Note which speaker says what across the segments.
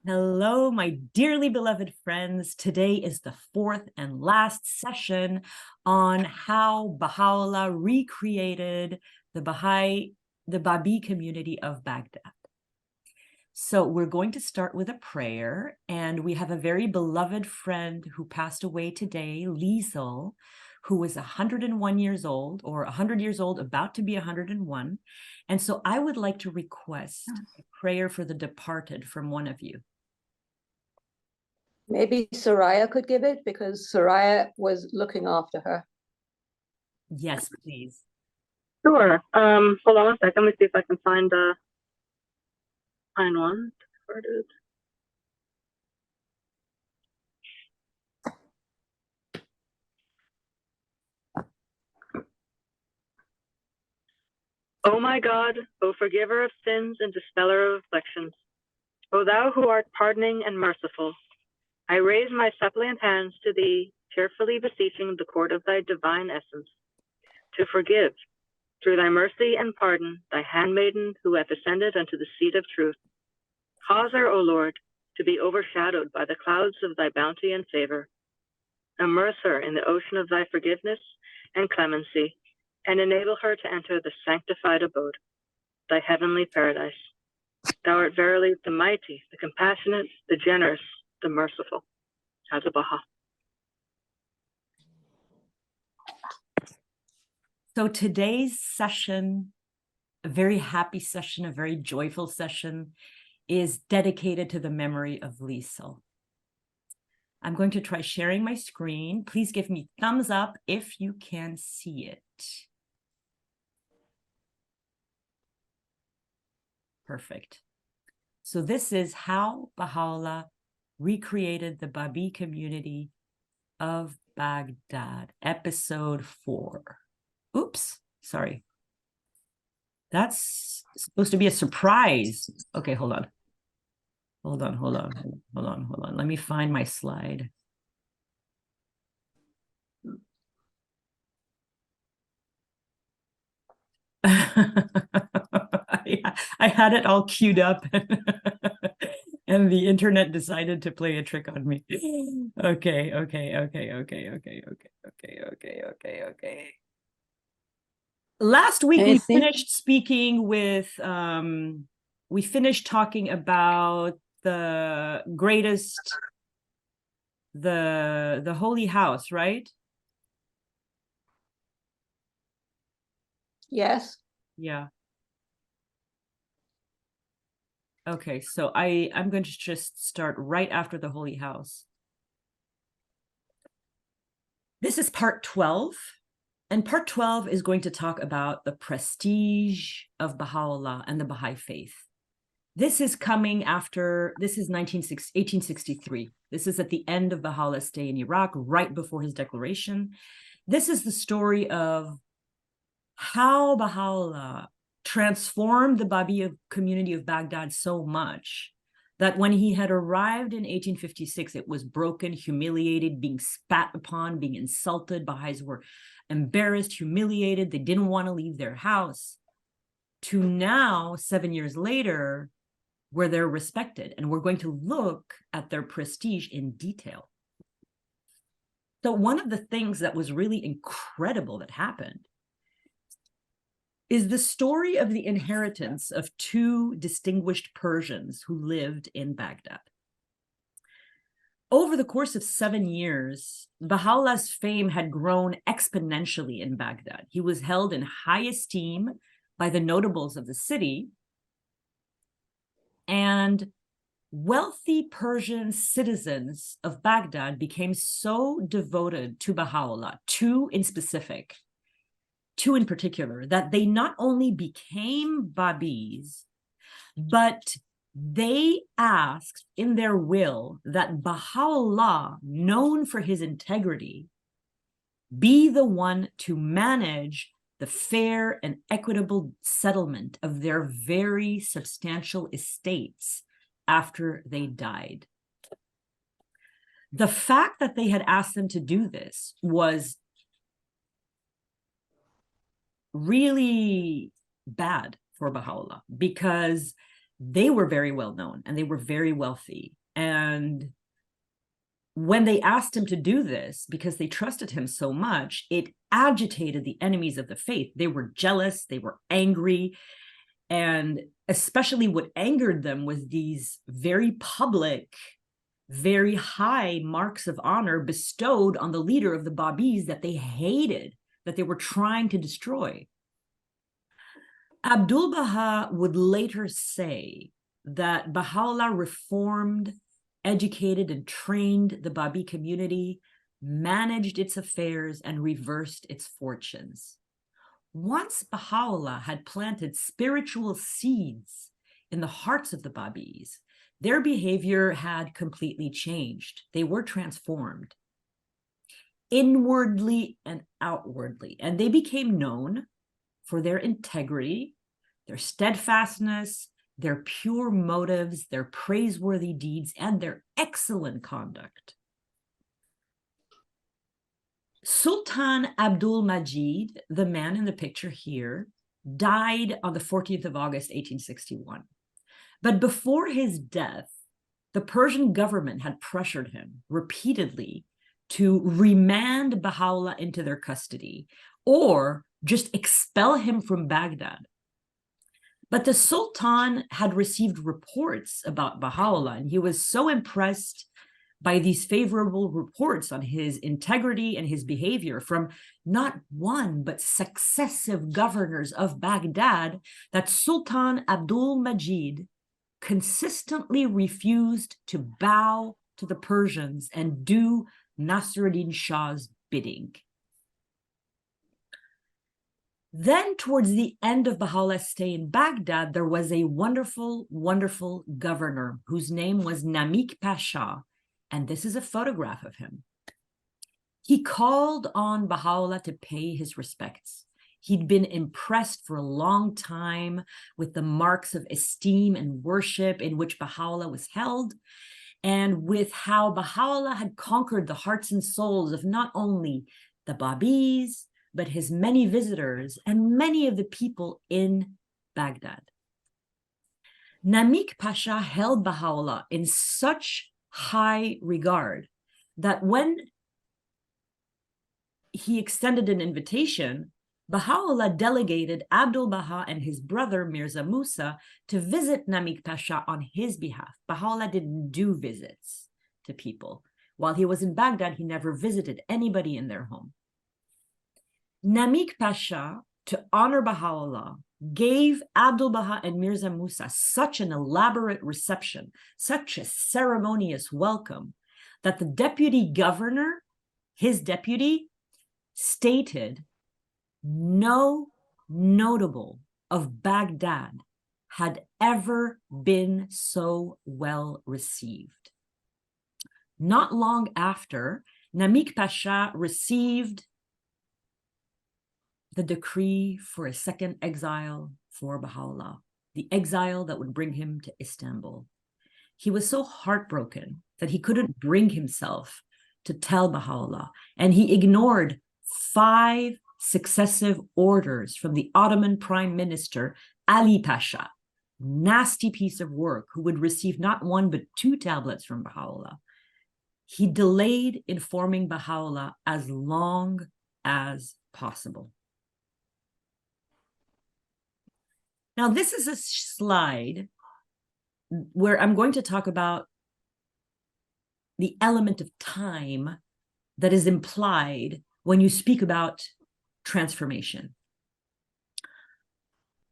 Speaker 1: Hello, my dearly beloved friends. Today is the fourth and last session on how Baha'u'lláh recreated the Bábí community of Baghdad. So we're going to start with a prayer, and we have a very beloved friend who passed away today, Liesl, who was 101 years old, or 100 years old, about to be 101. And so I would like to request a prayer for the departed from one of you.
Speaker 2: Maybe Soraya could give it because Soraya was looking after her.
Speaker 1: Yes, please.
Speaker 3: Sure. Hold on one second. Let me see if I can find one. Where it is. O my God, O forgiver of sins and dispeller of afflictions, O thou who art pardoning and merciful, I raise my suppliant hands to thee, tearfully beseeching the court of thy divine essence, to forgive, through thy mercy and pardon, thy handmaiden who hath ascended unto the seat of truth. Cause her, O Lord, to be overshadowed by the clouds of thy bounty and favor. Immerse her in the ocean of thy forgiveness and clemency, and enable her to enter the sanctified abode, thy heavenly paradise. Thou art verily the mighty, the compassionate, the generous, the merciful. Hazrat Baha.
Speaker 1: So today's session, a very happy session, a very joyful session, is dedicated to the memory of Liesl. I'm going to try sharing my screen. Please give me thumbs up if you can see it. Perfect. So this is how Baha'u'lláh recreated the Bábí community of Baghdad, episode 4. Oops, sorry. That's supposed to be a surprise. Okay, hold on. Hold on. Let me find my slide. I had it all queued up and the internet decided to play a trick on me. Okay. Last week we finished speaking with, we finished talking about the greatest, the Holy House, right?
Speaker 2: Yes.
Speaker 1: Yeah. Okay, so I'm going to just start right after the Holy House. This is part 12, and part 12 is going to talk about the prestige of Baha'u'lláh and the Baha'i faith. This is coming after, this is 1863. This is at the end of Baha'u'llah's stay in Iraq, right before his declaration. This is the story of how Baha'u'lláh transformed the Bábí community of Baghdad so much that when he had arrived in 1856, it was broken, humiliated, being spat upon, being insulted. Baha'is were embarrassed, humiliated. They didn't want to leave their house. To now, 7 years later, where they're respected. And we're going to look at their prestige in detail. So one of the things that was really incredible that happened is the story of the inheritance of two distinguished Persians who lived in Baghdad. Over the course of 7 years, Baha'u'llah's fame had grown exponentially in Baghdad. He was held in high esteem by the notables of the city, and wealthy Persian citizens of Baghdad became so devoted to Baha'u'lláh, two in particular, that they not only became Bábís, but they asked in their will that Baha'u'lláh, known for his integrity, be the one to manage the fair and equitable settlement of their very substantial estates after they died. The fact that they had asked them to do this was really bad for Baha'u'lláh, because they were very well known and they were very wealthy. And when they asked him to do this, because they trusted him so much, it agitated the enemies of the faith. They were jealous, they were angry, and especially what angered them was these very public, very high marks of honor bestowed on the leader of the Bábís that they hated, that they were trying to destroy. Abdul-Baha would later say that Baha'u'lláh reformed, educated, and trained the Bábí community, managed its affairs, and reversed its fortunes. Once Baha'u'lláh had planted spiritual seeds in the hearts of the Bábís, their behavior had completely changed. They were transformed inwardly and outwardly, and they became known for their integrity, their steadfastness, their pure motives, their praiseworthy deeds, and their excellent conduct. Sultan Abdul Majid, the man in the picture here, died on the 14th of August, 1861. But before his death, the Persian government had pressured him repeatedly to remand Baha'u'lláh into their custody or just expel him from Baghdad. But the Sultan had received reports about Baha'u'lláh, and he was so impressed by these favorable reports on his integrity and his behavior from not one, but successive governors of Baghdad, that Sultan Abdul Majid consistently refused to bow to the Persians and do Nasruddin Shah's bidding. Then, towards the end of Baha'u'llah's stay in Baghdad, there was a wonderful, wonderful governor whose name was Namik Pasha, and this is a photograph of him. He called on Baha'u'lláh to pay his respects. He'd been impressed for a long time with the marks of esteem and worship in which Baha'u'lláh was held, and with how Baha'u'lláh had conquered the hearts and souls of not only the Bábís, but his many visitors and many of the people in Baghdad. Namik Pasha held Baha'u'lláh in such high regard that when he extended an invitation, Baha'u'lláh delegated Abdul-Baha and his brother Mirza Musa to visit Namik Pasha on his behalf. Baha'u'lláh didn't do visits to people. While he was in Baghdad, he never visited anybody in their home. Namik Pasha, to honor Baha'u'lláh, gave Abdul-Baha and Mirza Musa such an elaborate reception, such a ceremonious welcome, that the deputy governor, his deputy, stated no notable of Baghdad had ever been so well received. Not long after, Namik Pasha received the decree for a second exile for Baha'u'lláh, the exile that would bring him to Istanbul. He was so heartbroken that he couldn't bring himself to tell Baha'u'lláh, and he ignored 5 successive orders from the Ottoman Prime Minister Ali Pasha, nasty piece of work, who would receive not 1 but 2 tablets from Baha'u'lláh. He delayed informing Baha'u'lláh as long as possible. Now, this is a slide where I'm going to talk about the element of time that is implied when you speak about transformation.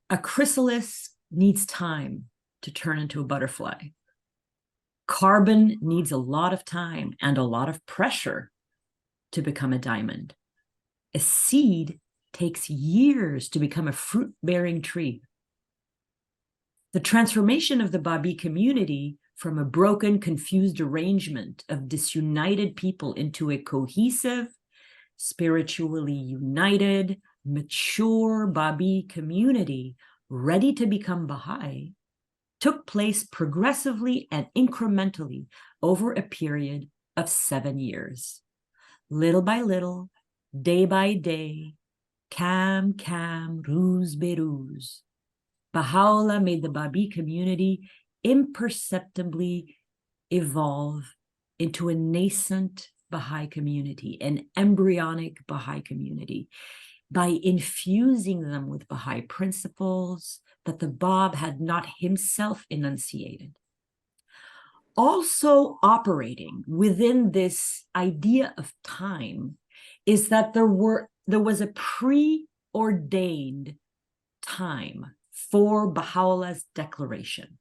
Speaker 1: A chrysalis needs time to turn into a butterfly. Carbon needs a lot of time and a lot of pressure to become a diamond. A seed takes years to become a fruit-bearing tree. The transformation of the Bábí community from a broken, confused arrangement of disunited people into a cohesive, spiritually united, mature Bábí community ready to become Baha'i took place progressively and incrementally over a period of 7 years. Little by little, day by day, kam, rouz be rouz. Baha'u'lláh made the Bábí community imperceptibly evolve into a nascent Baha'i community, an embryonic Baha'i community, by infusing them with Baha'i principles that the Bab had not himself enunciated. Also operating within this idea of time is that there was a preordained time for Baha'u'llah's declaration.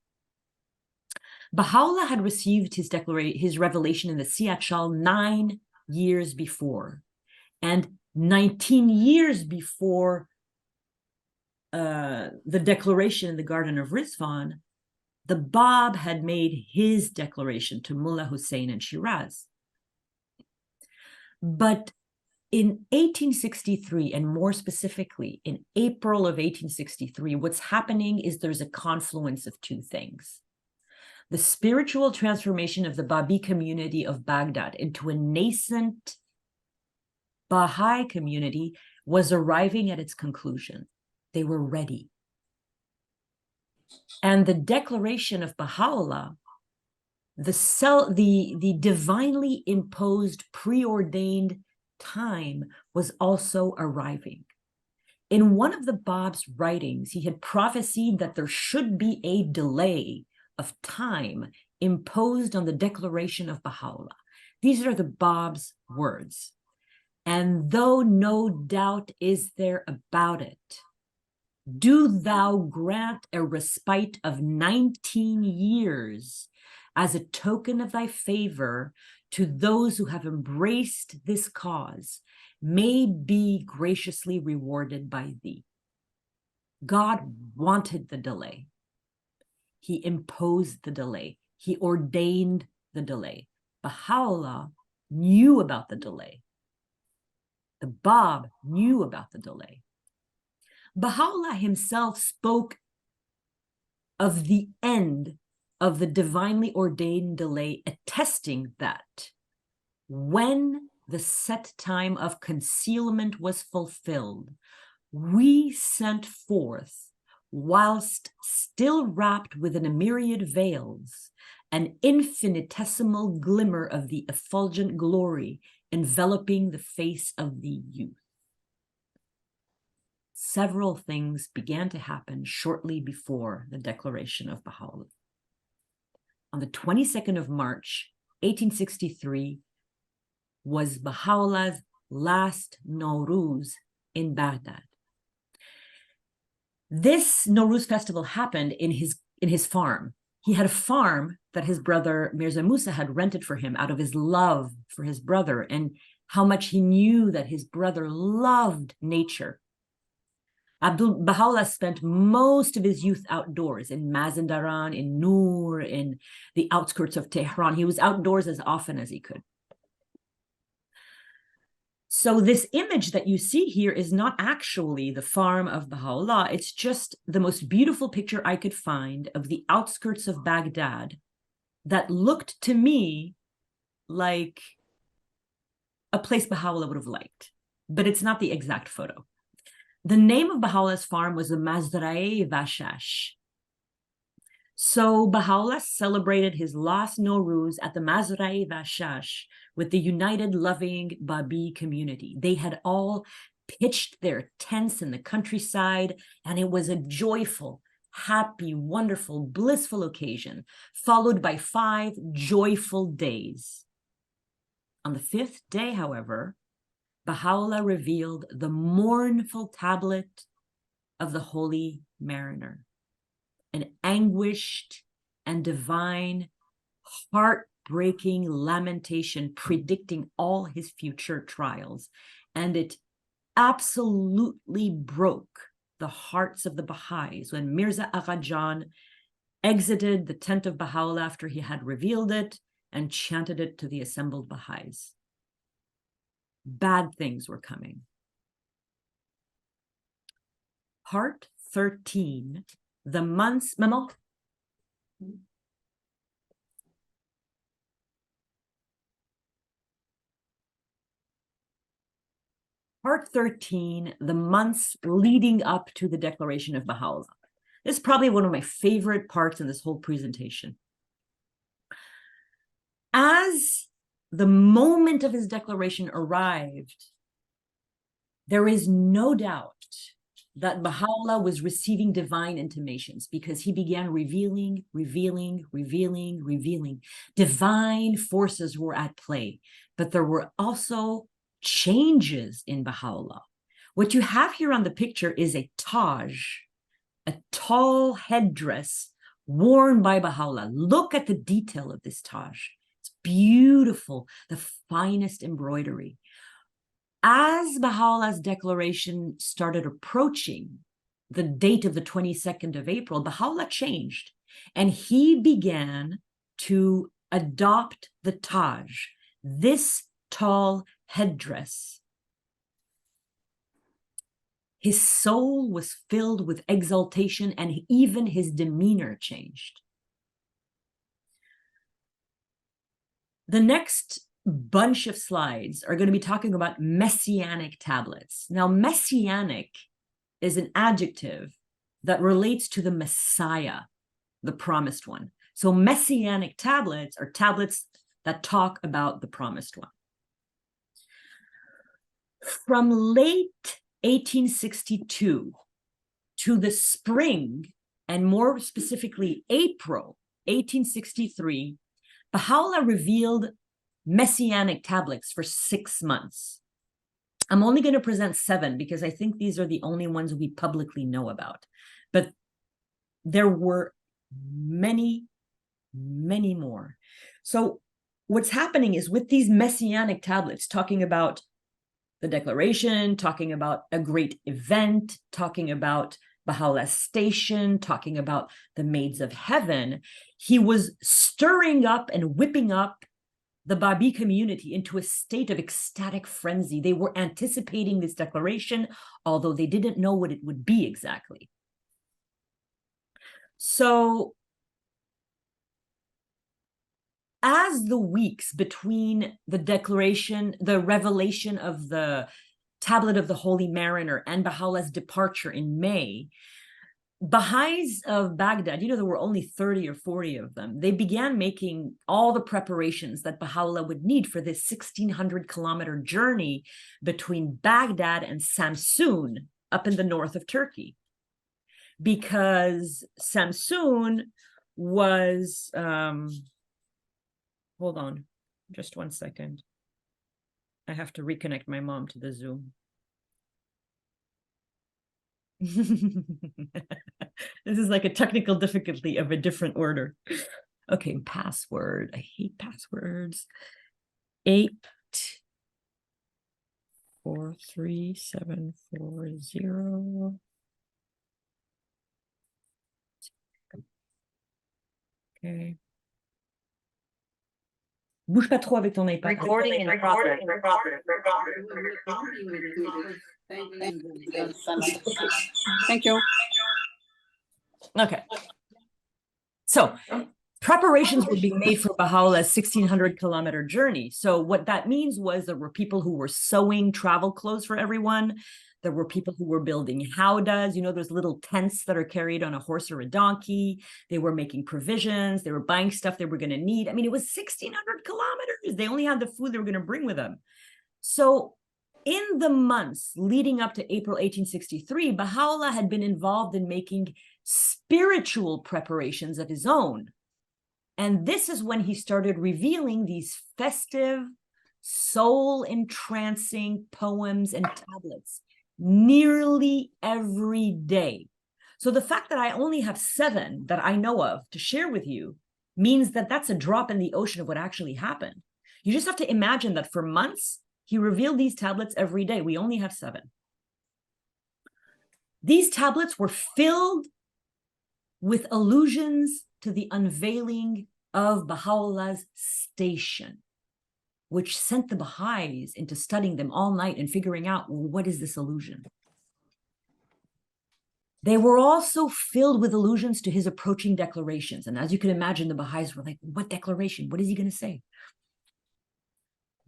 Speaker 1: Baha'u'lláh had received his revelation in the Siyat-Shal 9 years before, and 19 years before the declaration in the Garden of Rizwan, the Bab had made his declaration to Mullah Hussein in Shiraz. But in 1863, and more specifically in April of 1863, what's happening is there's a confluence of two things. The spiritual transformation of the Bábí community of Baghdad into a nascent Baha'i community was arriving at its conclusion. They were ready. And the declaration of Baha'u'lláh, the divinely imposed, preordained time, was also arriving. In one of the Bab's writings, he had prophesied that there should be a delay of time imposed on the declaration of Baha'u'lláh. These are the Bab's words. And though no doubt is there about it, do thou grant a respite of 19 years as a token of thy favor to those who have embraced this cause, may be graciously rewarded by thee. God wanted the delay. He imposed the delay. He ordained the delay. Baha'u'lláh knew about the delay. The Bab knew about the delay. Baha'u'lláh himself spoke of the end of the divinely ordained delay, attesting that when the set time of concealment was fulfilled, we sent forth, whilst still wrapped within a myriad veils, an infinitesimal glimmer of the effulgent glory enveloping the face of the youth. Several things began to happen shortly before the declaration of Baha'u'lláh. On the 22nd of March, 1863, was Baha'u'llah's last Nowruz in Baghdad. This Nowruz festival happened in his farm. He had a farm that his brother Mirza Musa had rented for him out of his love for his brother and how much he knew that his brother loved nature. Baha'u'lláh spent most of his youth outdoors in Mazandaran, in Nur, in the outskirts of Tehran. He was outdoors as often as he could. So this image that you see here is not actually the farm of Baha'u'lláh. It's just the most beautiful picture I could find of the outskirts of Baghdad that looked to me like a place Baha'u'lláh would have liked, but it's not the exact photo. The name of Baha'u'llah's farm was the Mazra'i-Vashash. So Baha'u'lláh celebrated his last Nowruz at the Mazra'i-Vashash with the united, loving Bábí community. They had all pitched their tents in the countryside, and it was a joyful, happy, wonderful, blissful occasion, followed by 5 joyful days. On the 5th day, however, Baha'u'lláh revealed the mournful tablet of the Holy Mariner, an anguished and divine, heartbreaking lamentation predicting all his future trials. And it absolutely broke the hearts of the Baha'is when Mirza Agha Jan exited the tent of Baha'u'lláh after he had revealed it and chanted it to the assembled Baha'is. Bad things were coming. Part 13, the months, Maman? Part 13, the months leading up to the declaration of Baha'u'lláh. This is probably one of my favorite parts in this whole presentation. As the moment of his declaration arrived, there is no doubt that Baha'u'lláh was receiving divine intimations, because he began revealing. Divine forces were at play, but there were also changes in Baha'u'lláh. What you have here on the picture is a taj, a tall headdress worn by Baha'u'lláh. Look at the detail of this taj. It's beautiful, the finest embroidery. As Baha'u'llah's declaration started approaching the date of the 22nd of April, Baha'u'lláh changed, and he began to adopt the taj, this tall headdress. His soul was filled with exaltation, and even his demeanor changed. The next bunch of slides are going to be talking about Messianic tablets. Now, Messianic is an adjective that relates to the Messiah, the promised one. So Messianic tablets are tablets that talk about the promised one. From late 1862 to the spring, and more specifically April 1863, Baha'u'lláh revealed Messianic tablets for 6 months. I'm only going to present 7 because I think these are the only ones we publicly know about. But there were many, many more. So what's happening is, with these Messianic tablets talking about the declaration, talking about a great event, talking about Baha'u'llah's station, talking about the maids of heaven, he was stirring up and whipping up the Bábí community into a state of ecstatic frenzy. They were anticipating this declaration, although they didn't know what it would be exactly. So as the weeks between the declaration, the revelation of the Tablet of the Holy Mariner, and Baha'u'llah's departure in May, Baha'is of Baghdad, there were only 30 or 40 of them. They began making all the preparations that Baha'u'llah would need for this 1,600-kilometer journey between Baghdad and Samsun up in the north of Turkey. Because Samsun was, hold on, just one second. I have to reconnect my mom to the Zoom. This is like a technical difficulty of a different order. Okay, password. I hate passwords. 843-740. Okay. Bouge pas trop avec ton iPad.
Speaker 4: Recording in progress.
Speaker 2: Thank you.
Speaker 1: Okay. So preparations were being made for Baha'u'llah's 1,600-kilometer journey. So what that means was, there were people who were sewing travel clothes for everyone. There were people who were building howdahs, those little tents that are carried on a horse or a donkey. They were making provisions. They were buying stuff they were going to need. I mean, it was 1,600 kilometers. They only had the food they were going to bring with them. So in the months leading up to April 1863, Baha'u'lláh had been involved in making spiritual preparations of his own. And this is when he started revealing these festive, soul-entrancing poems and tablets nearly every day. So the fact that I only have 7 that I know of to share with you means that that's a drop in the ocean of what actually happened. You just have to imagine that for months, he revealed these tablets every day. We only have 7. These tablets were filled with allusions to the unveiling of Baha'u'llah's station, which sent the Baha'is into studying them all night and figuring out, well, what is this allusion? They were also filled with allusions to his approaching declarations. And as you can imagine, the Baha'is were like, what declaration? What is he going to say?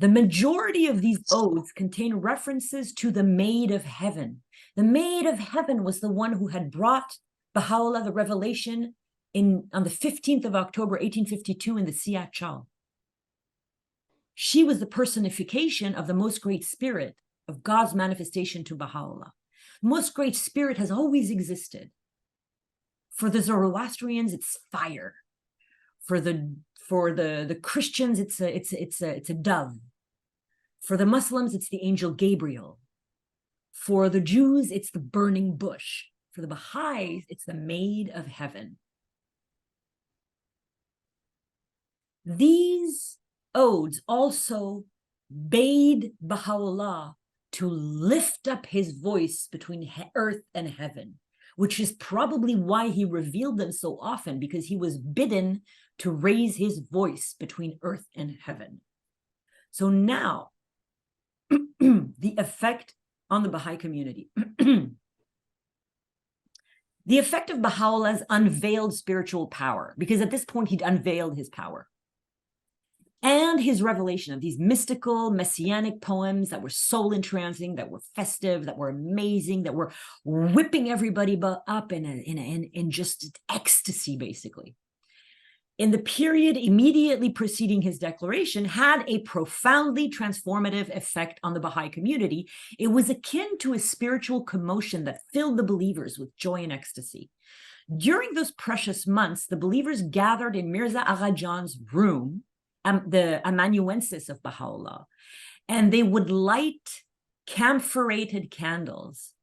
Speaker 1: The majority of these odes contain references to the Maid of Heaven. The Maid of Heaven was the one who had brought Baha'u'lláh, the revelation on the 15th of October, 1852 in the Siachal. She was the personification of the most great spirit of God's manifestation to Baha'u'lláh. The most great spirit has always existed. For the Zoroastrians, it's fire. For the Christians, it's a dove. For the Muslims, it's the angel Gabriel. For the Jews, it's the burning bush. For the Baha'is, it's the maid of heaven. These odes also bade Baha'u'lláh to lift up his voice between earth and heaven, which is probably why he revealed them so often, because he was bidden to raise his voice between earth and heaven. So now, the effect on the Baha'i community. The effect of Baha'u'llah's unveiled spiritual power, because at this point he'd unveiled his power, and his revelation of these mystical Messianic poems that were soul entrancing, that were festive, that were amazing, that were whipping everybody up in just ecstasy, basically. In the period immediately preceding his declaration, had a profoundly transformative effect on the Baha'i community. It was akin to a spiritual commotion that filled the believers with joy and ecstasy. During those precious months, the believers gathered in Mirza Agha Jan's room, the amanuensis of Baha'u'lláh, and they would light camphorated candles,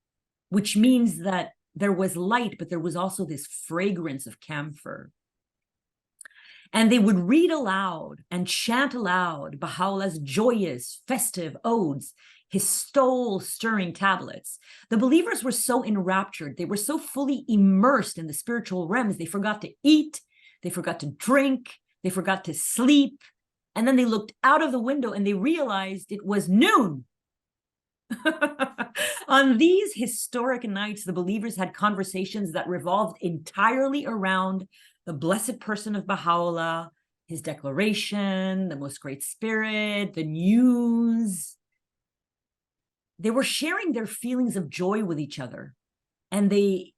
Speaker 1: which means that there was light, but there was also this fragrance of camphor. And they would read aloud and chant aloud Baha'u'llah's joyous, festive odes, his soul-stirring tablets. The believers were so enraptured, they were so fully immersed in the spiritual realms, they forgot to eat, they forgot to drink, they forgot to sleep, and then they looked out of the window and they realized it was noon. On these historic nights, the believers had conversations that revolved entirely around the blessed person of Baha'u'lláh, his declaration, the most great spirit, the news. They were sharing their feelings of joy with each other. And they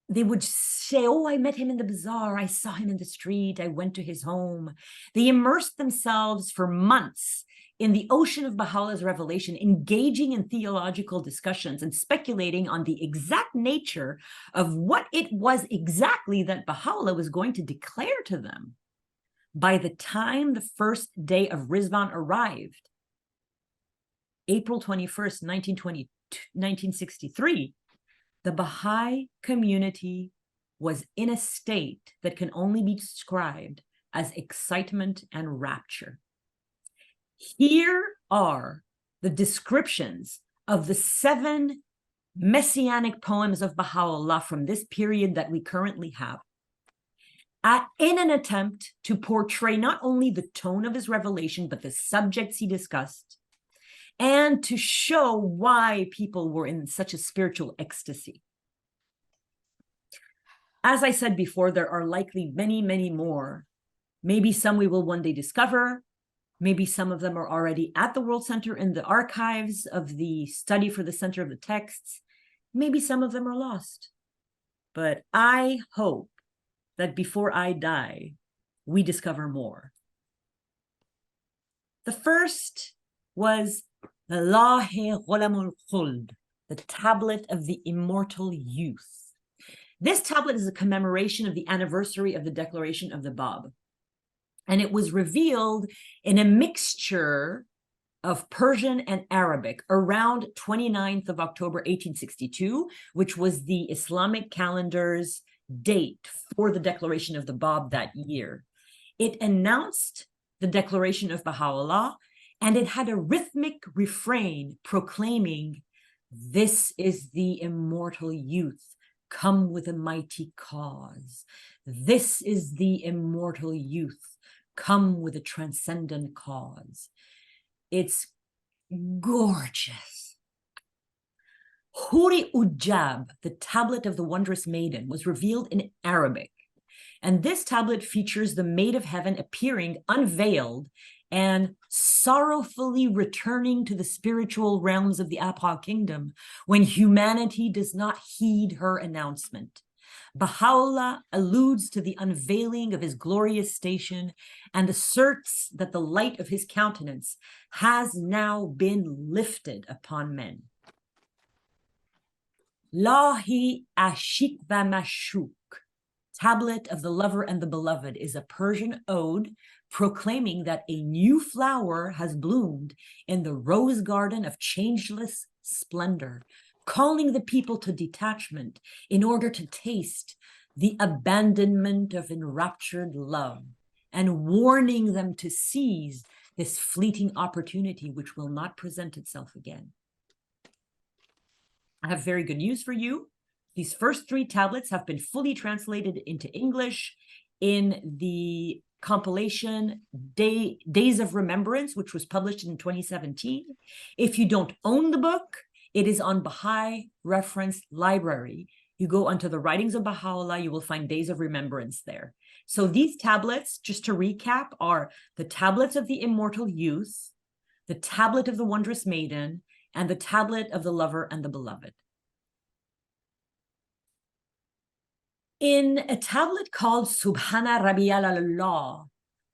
Speaker 1: would say, oh, I met him in the bazaar. I saw him in the street. I went to his home. They immersed themselves for months in the ocean of Baha'u'llah's revelation, engaging in theological discussions and speculating on the exact nature of what it was exactly that Baha'u'lláh was going to declare to them. By the time the first day of Rizvan arrived, April 21st, 1963, the Baha'i community was in a state that can only be described as excitement and rapture. Here are the descriptions of the 7 Messianic poems of Baha'u'lláh from this period that we currently have, in an attempt to portray not only the tone of his revelation, but the subjects he discussed, and to show why people were in such a spiritual ecstasy. As I said before, there are likely many, many more. Maybe some we will one day discover. Maybe some of them are already at the World Center in the archives of the study for the Center of the Texts. Maybe some of them are lost. But I hope that before I die, we discover more. The first was the Lawh-i-Firayjat, the tablet of the immortal youth. This tablet is a commemoration of the anniversary of the Declaration of the Báb. And it was revealed in a mixture of Persian and Arabic around 29th of October, 1862, which was the Islamic calendar's date for the Declaration of the Báb that year. It announced the Declaration of Baha'u'lláh, and it had a rhythmic refrain proclaiming, "This is the immortal youth, come with a mighty cause. This is the immortal youth, come with a transcendent cause." It's gorgeous. Huri-Ujab, the tablet of the wondrous maiden, was revealed in Arabic. And this tablet features the Maid of Heaven appearing unveiled and sorrowfully returning to the spiritual realms of the Abha kingdom when humanity does not heed her announcement. Baha'u'lláh alludes to the unveiling of his glorious station and asserts that the light of his countenance has now been lifted upon men. Lawh-i-Ashik va Mashuk, Tablet of the Lover and the Beloved, is a Persian ode proclaiming that a new flower has bloomed in the rose garden of changeless splendor, calling the people to detachment in order to taste the abandonment of enraptured love, and warning them to seize this fleeting opportunity which will not present itself again. I have very good news for you. These first 3 tablets have been fully translated into English in the compilation Days of Remembrance, which was published in 2017. If you don't own the book, it is on Baha'i Reference Library. You go onto the writings of Baha'u'lláh, you will find Days of Remembrance there. So these tablets, just to recap, are the tablets of the Immortal Youth, the tablet of the Wondrous Maiden, and the tablet of the Lover and the Beloved. In a tablet called Subhana Rabbiyal Allah,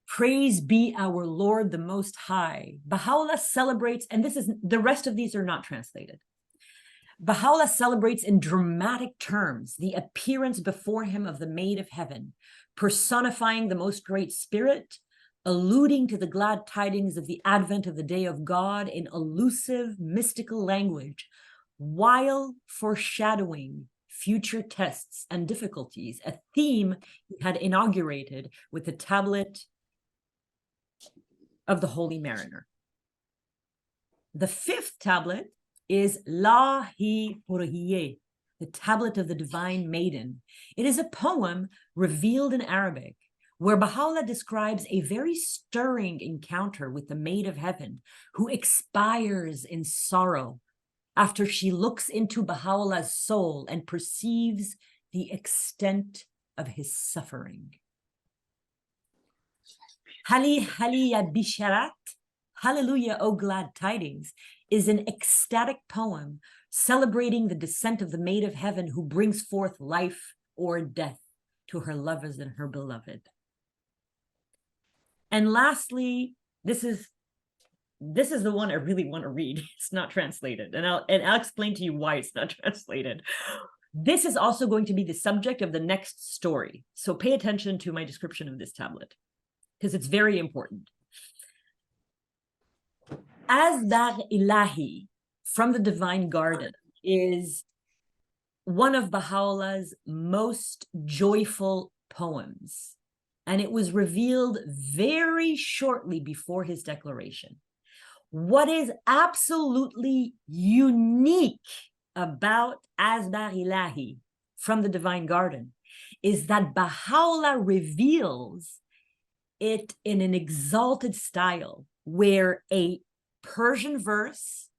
Speaker 1: Praise be our Lord the Most High, Baha'u'lláh celebrates, and the rest of these are not translated. Baha'u'lláh celebrates in dramatic terms the appearance before him of the Maid of Heaven, personifying the Most Great Spirit, alluding to the glad tidings of the advent of the day of God in elusive, mystical language, while foreshadowing future tests and difficulties, a theme he had inaugurated with the tablet of the Holy Mariner. The 5th tablet is Lawh-i-Firayjat, the tablet of the Divine Maiden. It is a poem revealed in Arabic, where Baha'u'lláh describes a very stirring encounter with the Maid of Heaven, who expires in sorrow after she looks into Baha'u'llah's soul and perceives the extent of his suffering. Hali ya bisharat, Hallelujah, O glad tidings, is an ecstatic poem celebrating the descent of the Maid of Heaven who brings forth life or death to her lovers and her beloved. And lastly, this is the one I really want to read. It's not translated, and I'll explain to you why it's not translated. This is also going to be the subject of the next story, so pay attention to my description of this tablet, because it's very important. Asbagh Ilahi from the Divine Garden is one of Baha'u'llah's most joyful poems, and it was revealed very shortly before his declaration. What is absolutely unique about Asbagh Ilahi from the Divine Garden is that Baha'u'lláh reveals it in an exalted style, where a Persian verse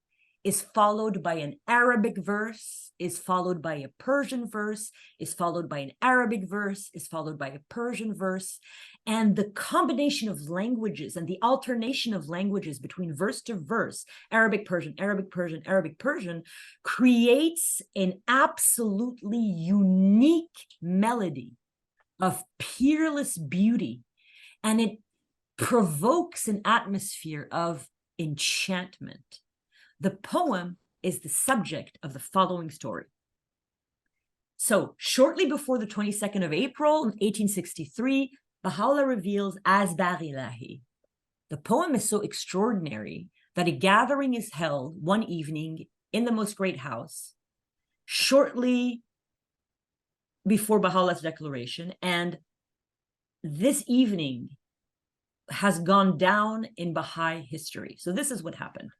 Speaker 1: is followed by an Arabic verse, is followed by a Persian verse, is followed by an Arabic verse, is followed by a Persian verse. And the combination of languages and the alternation of languages between verse to verse, Arabic, Persian, Arabic, Persian, Arabic, Persian, creates an absolutely unique melody of peerless beauty. And it provokes an atmosphere of enchantment. The poem is the subject of the following story. So shortly before the 22nd of April, 1863, Baha'u'lláh reveals Asbagh Ilahi. The poem is so extraordinary that a gathering is held one evening in the Most Great House, shortly before Baha'u'llah's declaration, and this evening has gone down in Baha'i history. So this is what happened.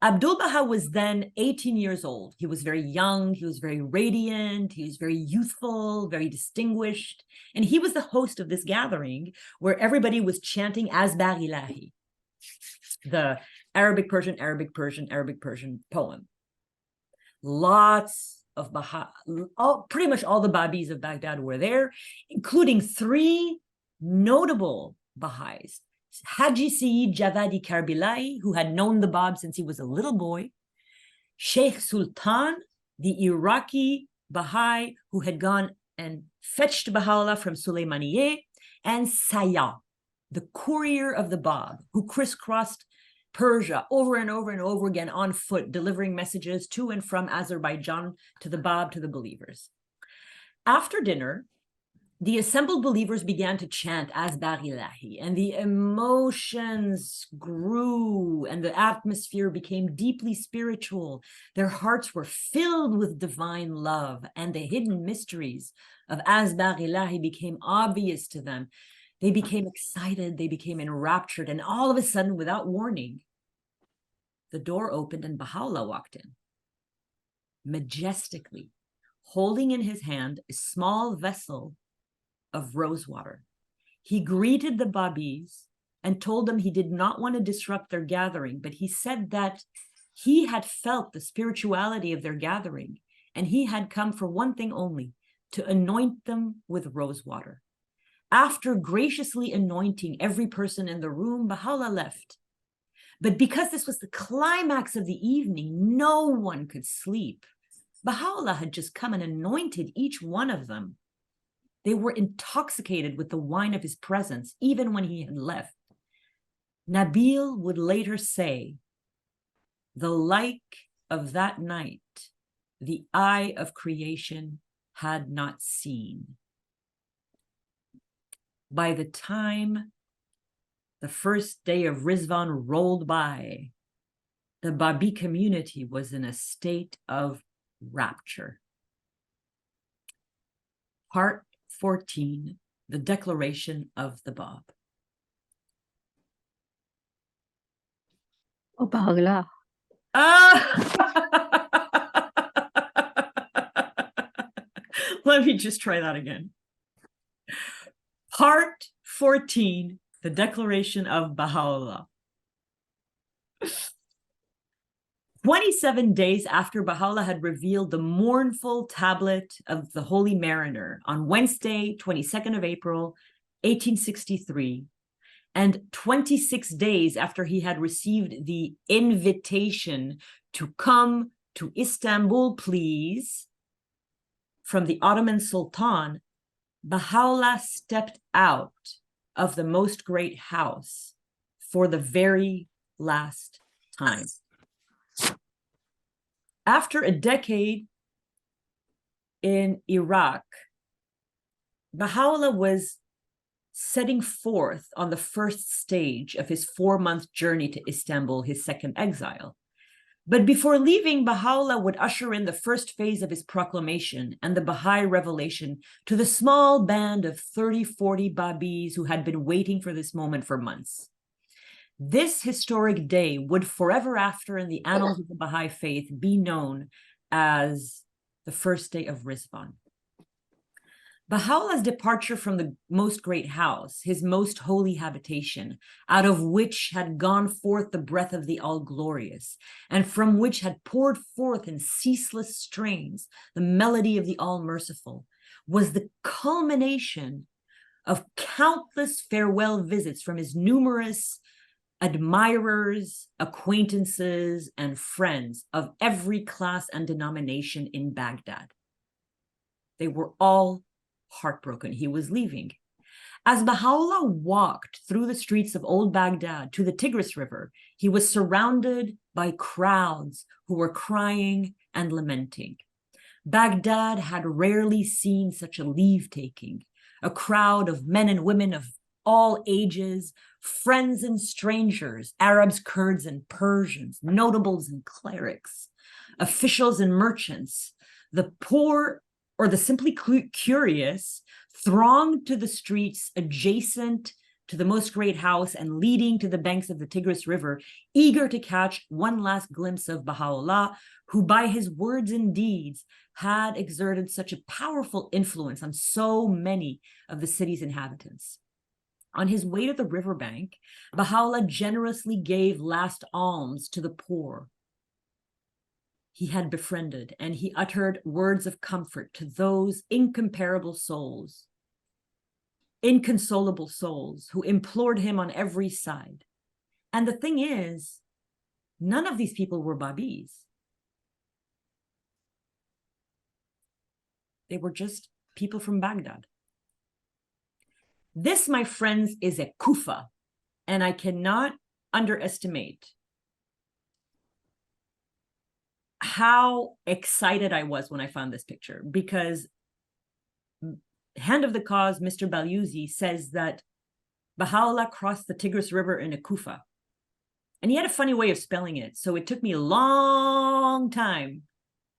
Speaker 1: Abdul-Baha was then 18 years old. He was very young, he was very radiant, he was very youthful, very distinguished. And he was the host of this gathering where everybody was chanting Asbagh Ilahi, the Arabic, Persian, Arabic, Persian, Arabic, Persian poem. Lots of pretty much all the Bábís of Baghdad were there, including 3 notable Baha'is. Haji Sayyid Javadi Karbilai, who had known the Bab since he was a little boy. Sheikh Sultan, the Iraqi Baha'i, who had gone and fetched Baha'u'lláh from Sulaymaniyeh, and Saya, the courier of the Bab, who crisscrossed Persia over and over and over again on foot, delivering messages to and from Azerbaijan to the Bab, to the believers. After dinner, the assembled believers began to chant Asbagh-Ilahi, and the emotions grew and the atmosphere became deeply spiritual. Their hearts were filled with divine love, and the hidden mysteries of Asbagh-Ilahi became obvious to them. They became excited, they became enraptured, and all of a sudden, without warning, the door opened and Baha'u'lláh walked in, majestically, holding in his hand a small vessel of rose water. He greeted the Bábís and told them he did not want to disrupt their gathering, but he said that he had felt the spirituality of their gathering, and he had come for one thing only, to anoint them with rose water. After graciously anointing every person in the room, Baha'u'lláh left. But because this was the climax of the evening, no one could sleep. Baha'u'lláh had just come and anointed each one of them. They were intoxicated with the wine of his presence, even when he had left. Nabil would later say, "The like of that night, the eye of creation had not seen." By the time the first day of Rizvan rolled by, the Bábí community was in a state of rapture. Part 14, the Declaration of the Bab.
Speaker 2: Oh, Baghdád.
Speaker 1: Let me just try that again. Part 14, the Declaration of Baha'u'lláh. 27 days after Baha'u'lláh had revealed the mournful tablet of the Holy Mariner on Wednesday, 22nd of April, 1863, and 26 days after he had received the invitation to come to Istanbul, please, from the Ottoman Sultan, Baha'u'lláh stepped out of the Most Great House for the very last time. After a decade in Iraq, Baha'u'lláh was setting forth on the first stage of his 4-month journey to Istanbul, his second exile. But before leaving, Baha'u'lláh would usher in the first phase of his proclamation and the Baha'i revelation to the small band of 30-40 Bábís who had been waiting for this moment for months. This historic day would forever after in the annals of the Baha'i faith be known as the first day of Rizvan. Baha'u'llah's departure from the Most Great House, his most holy habitation, out of which had gone forth the breath of the All-Glorious, and from which had poured forth in ceaseless strains the melody of the All-Merciful, was the culmination of countless farewell visits from his numerous admirers, acquaintances, and friends of every class and denomination in Baghdad. They were all heartbroken he was leaving. As Baha'u'lláh walked through the streets of old Baghdad to the Tigris River, he was surrounded by crowds who were crying and lamenting. Baghdad had rarely seen such a leave-taking, a crowd of men and women of all ages, friends and strangers, Arabs, Kurds, and Persians, notables and clerics, officials and merchants, the poor or the simply curious, thronged to the streets adjacent to the Most Great House and leading to the banks of the Tigris River, eager to catch one last glimpse of Baha'u'lláh, who by his words and deeds had exerted such a powerful influence on so many of the city's inhabitants. On his way to the riverbank, Baha'u'lláh generously gave last alms to the poor he had befriended, and he uttered words of comfort to those incomparable souls, inconsolable souls who implored him on every side. And the thing is, none of these people were Bábís. They were just people from Baghdad. This, my friends, is a Kufa, and I cannot underestimate how excited I was when I found this picture, because Hand of the Cause, Mr. Balyuzi, says that Baha'u'lláh crossed the Tigris River in a Kufa. And he had a funny way of spelling it, so it took me a long time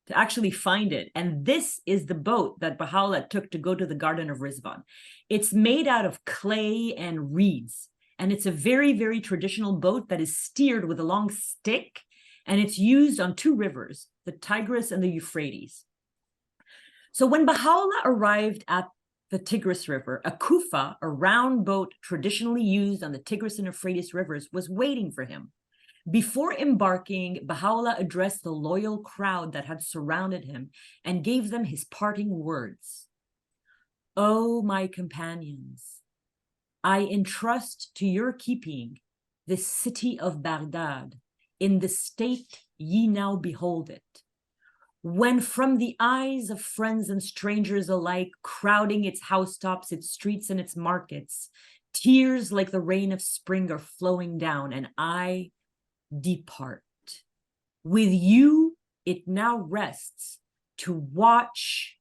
Speaker 1: to actually find it. And this is the boat that Baha'u'lláh took to go to the Garden of Rizwan. It's made out of clay and reeds, and it's a very, very traditional boat that is steered with a long stick, and it's used on two rivers, the Tigris and the Euphrates. So when Baha'u'lláh arrived at the Tigris River, a kufa, a round boat traditionally used on the Tigris and Euphrates rivers, was waiting for him. Before embarking, Baha'u'lláh addressed the loyal crowd that had surrounded him and gave them his parting words. "O my companions, I entrust to your keeping this city of Baghdad in the state ye now behold it. When from the eyes of friends and strangers alike, crowding its housetops, its streets, and its markets, tears like the rain of spring are flowing down, and I depart. With you it now rests to watch,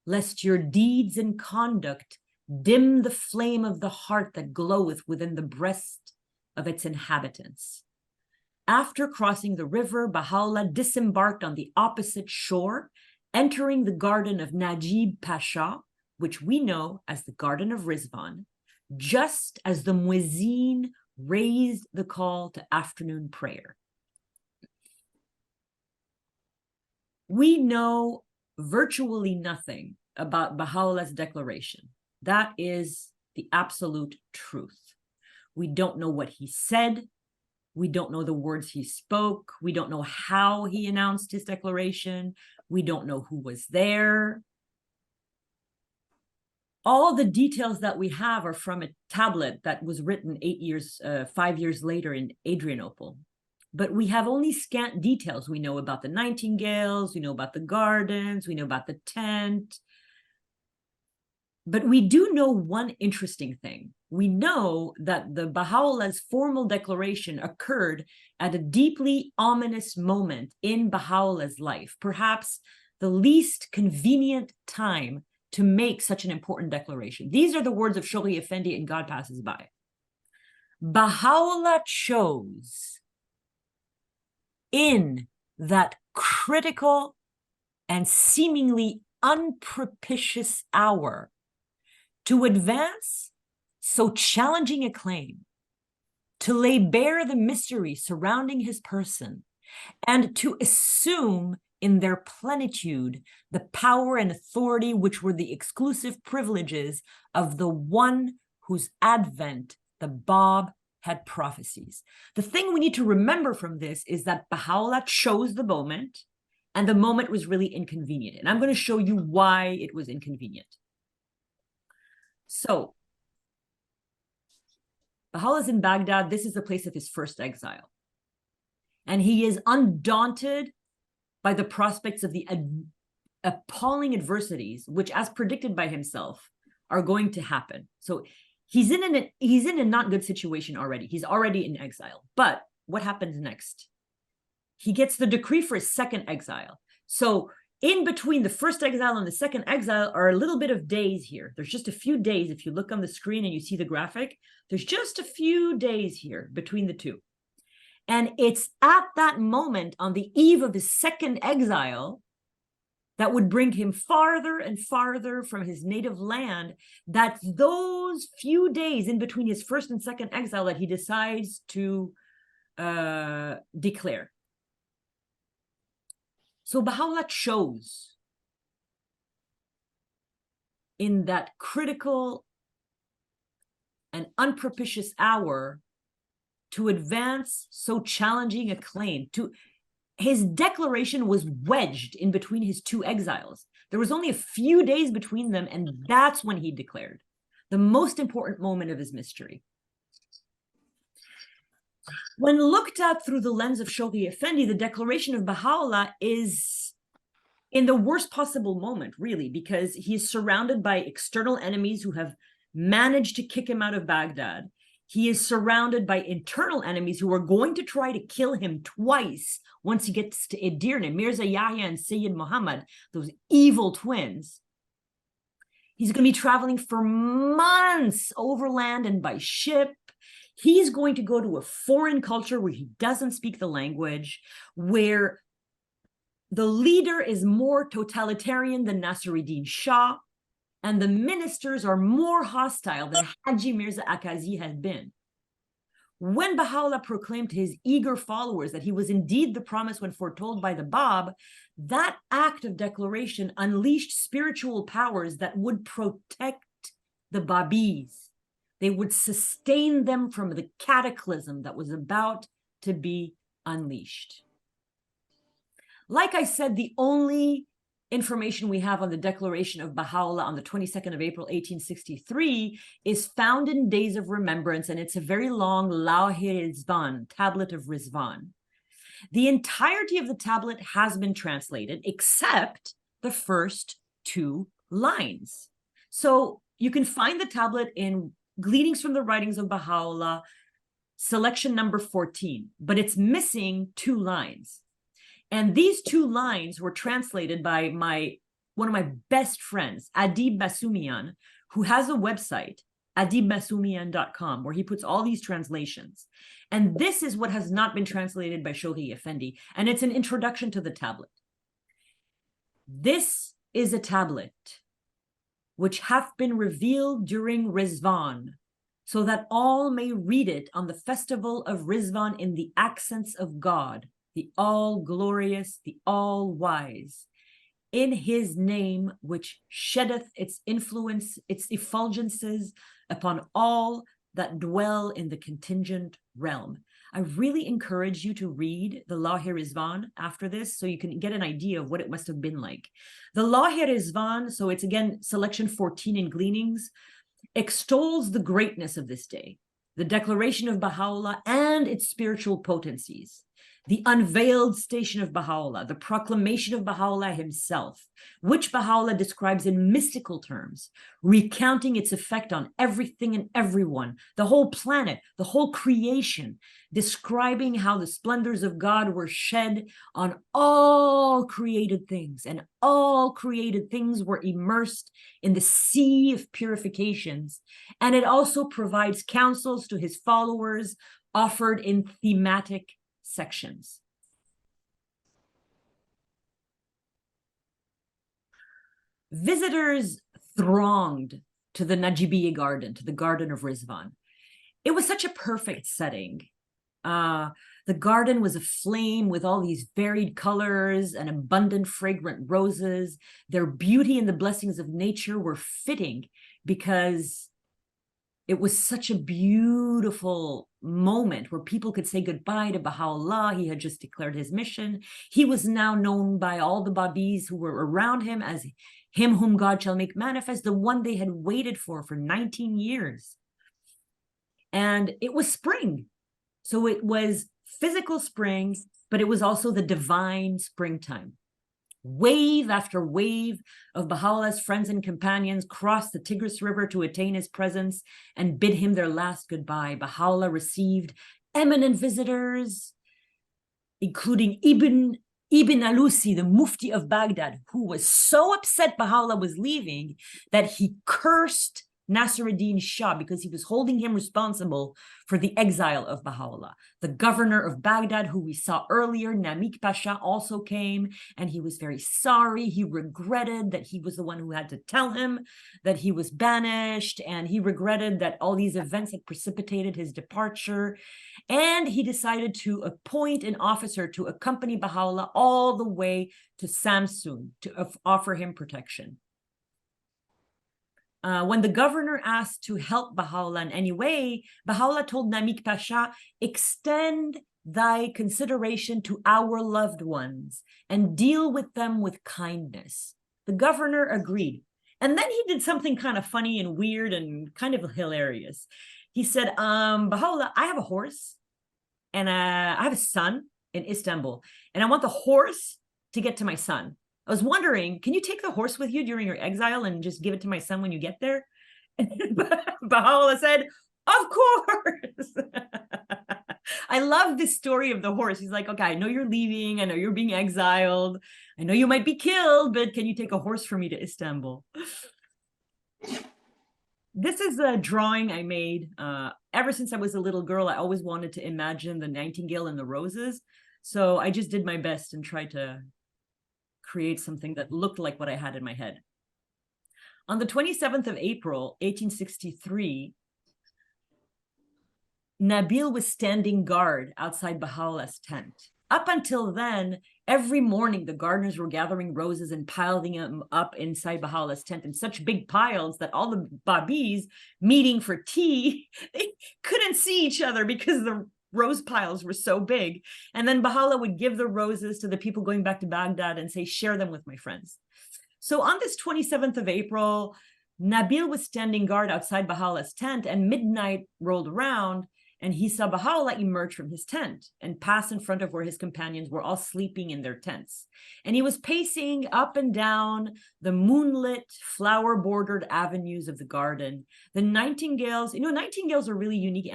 Speaker 1: lest your deeds and conduct dim the flame of the heart that gloweth within the breast of its inhabitants." After crossing the river, Baha'u'lláh disembarked on the opposite shore, entering the garden of Najib Pasha, which we know as the Garden of Rizwan, just as the muezzin raised the call to afternoon prayer. We know virtually nothing about Baha'u'llah's declaration. That is the absolute truth. We don't know what he said. We don't know the words he spoke. We don't know how he announced his declaration. We don't know who was there. All the details that we have are from a tablet that was written 5 years later in Adrianople. But we have only scant details. We know about the nightingales, we know about the gardens, we know about the tent. But we do know one interesting thing. We know that the Baha'u'llah's formal declaration occurred at a deeply ominous moment in Baha'u'llah's life, perhaps the least convenient time to make such an important declaration. These are the words of Shoghi Effendi in God Passes By. Baha'u'lláh chose in that critical and seemingly unpropitious hour to advance so challenging a claim, to lay bare the mystery surrounding his person, and to assume in their plenitude the power and authority which were the exclusive privileges of the one whose advent the Bab had prophecies. The thing we need to remember from this is that Baha'u'lláh chose the moment, and the moment was really inconvenient. And I'm going to show you why it was inconvenient. So, Baha'u'llah's in Baghdad. This is the place of his first exile. And he is undaunted by the prospects of the appalling adversities, which, as predicted by himself, are going to happen. So he's in a not good situation already. He's already in exile. But what happens next? He gets the decree for his second exile. So in between the first exile and the second exile are a little bit of days here. There's just a few days. If you look on the screen and you see the graphic, there's just a few days here between the two. And it's at that moment, on the eve of his second exile, that would bring him farther and farther from his native land, that those few days in between his first and second exile that he decides to declare. So Baha'u'lláh chose in that critical and unpropitious hour to advance so challenging a claim. His declaration was wedged in between his two exiles. There was only a few days between them, and that's when he declared the most important moment of his mystery. When looked at through the lens of Shoghi Effendi, the declaration of Baha'u'lláh is in the worst possible moment, really, because he is surrounded by external enemies who have managed to kick him out of Baghdad. He is surrounded by internal enemies who are going to try to kill him twice once he gets to Edirne, Mirza Yahya and Sayyid Muhammad, those evil twins. He's going to be traveling for months overland and by ship. He's going to go to a foreign culture where he doesn't speak the language, where the leader is more totalitarian than Nasruddin Shah, and the ministers are more hostile than Haji Mirza Akazi had been. When Baha'u'llah proclaimed to his eager followers that he was indeed the promise when foretold by the Bab, that act of declaration unleashed spiritual powers that would protect the Babis. They would sustain them from the cataclysm that was about to be unleashed. Like I said, the only information we have on the Declaration of Baha'u'lláh on the 22nd of April, 1863 is found in Days of Remembrance, and it's a very long Lawh-i-Rizvan, Tablet of Rizvan. The entirety of the tablet has been translated, except the first 2 lines. So you can find the tablet in Gleanings from the Writings of Baha'u'lláh, selection number 14, but it's missing 2 lines. And these 2 lines were translated by one of my best friends, Adib Basumian, who has a website, adibbasumian.com, where he puts all these translations. And this is what has not been translated by Shoghi Effendi, and it's an introduction to the tablet. This is a tablet which hath been revealed during Rizvan, so that all may read it on the festival of Rizvan in the accents of God, the all-glorious, the all-wise, in his name which sheddeth its influence, its effulgences upon all that dwell in the contingent realm. I really encourage you to read the Lawh-i-Rizvan after this so you can get an idea of what it must have been like. The Lawh-i-Rizvan, so it's again selection 14 in Gleanings, extols the greatness of this day, the declaration of Baha'u'llah and its spiritual potencies, the unveiled station of Baha'u'llah, the proclamation of Baha'u'llah himself, which Baha'u'llah describes in mystical terms, recounting its effect on everything and everyone, the whole planet, the whole creation, describing how the splendors of God were shed on all created things, and all created things were immersed in the sea of purifications. And it also provides counsels to his followers offered in thematic sections. Visitors thronged to the Najibiyya garden, to the Garden of Rizvan. It was such a perfect setting. The garden was aflame with all these varied colors and abundant fragrant roses. Their beauty and the blessings of nature were fitting because it was such a beautiful moment where people could say goodbye to Baha'u'llah. He had just declared his mission. He was now known by all the Babis who were around him as him whom God shall make manifest, the one they had waited for 19 years. And it was spring. So it was physical spring, but it was also the divine springtime. Wave after wave of Baha'u'llah's friends and companions crossed the Tigris River to attain his presence and bid him their last goodbye. Baha'u'llah received eminent visitors, including Ibn Alusi, the Mufti of Baghdad, who was so upset Baha'u'llah was leaving that he cursed Nasruddin Shah because he was holding him responsible for the exile of Baha'u'llah. The governor of Baghdad, who we saw earlier, Namik Pasha, also came, and he was very sorry. He regretted that he was the one who had to tell him that he was banished, and he regretted that all these events had precipitated his departure. And he decided to appoint an officer to accompany Baha'u'llah all the way to Samsun to offer him protection. When the governor asked to help Baha'u'llah in any way, Baha'u'llah told Namik Pasha, extend thy consideration to our loved ones and deal with them with kindness. The governor agreed. And then he did something kind of funny and weird and kind of hilarious. He said, Baha'u'llah, I have a horse and I have a son in Istanbul, and I want the horse to get to my son. I was wondering, can you take the horse with you during your exile and just give it to my son when you get there? And Baha'u'lláh said, of course. I love this story of the horse. He's like, okay, I know you're leaving. I know you're being exiled. I know you might be killed, but can you take a horse for me to Istanbul? This is a drawing I made. Ever since I was a little girl, I always wanted to imagine the nightingale and the roses. So I just did my best and tried to create something that looked like what I had in my head. On the 27th of April, 1863, Nabil was standing guard outside Baha'u'llah's tent. Up until then, every morning, the gardeners were gathering roses and piling them up inside Baha'u'llah's tent in such big piles that all the Bábís meeting for tea, they couldn't see each other because the rose piles were so big. And then Baha'u'llah would give the roses to the people going back to Baghdad and say, share them with my friends. So on this 27th of April, Nabil was standing guard outside Baha'u'llah's tent, and midnight rolled around, and he saw Baha'u'llah emerge from his tent and pass in front of where his companions were all sleeping in their tents. And he was pacing up and down the moonlit, flower-bordered avenues of the garden. The nightingales, nightingales are really unique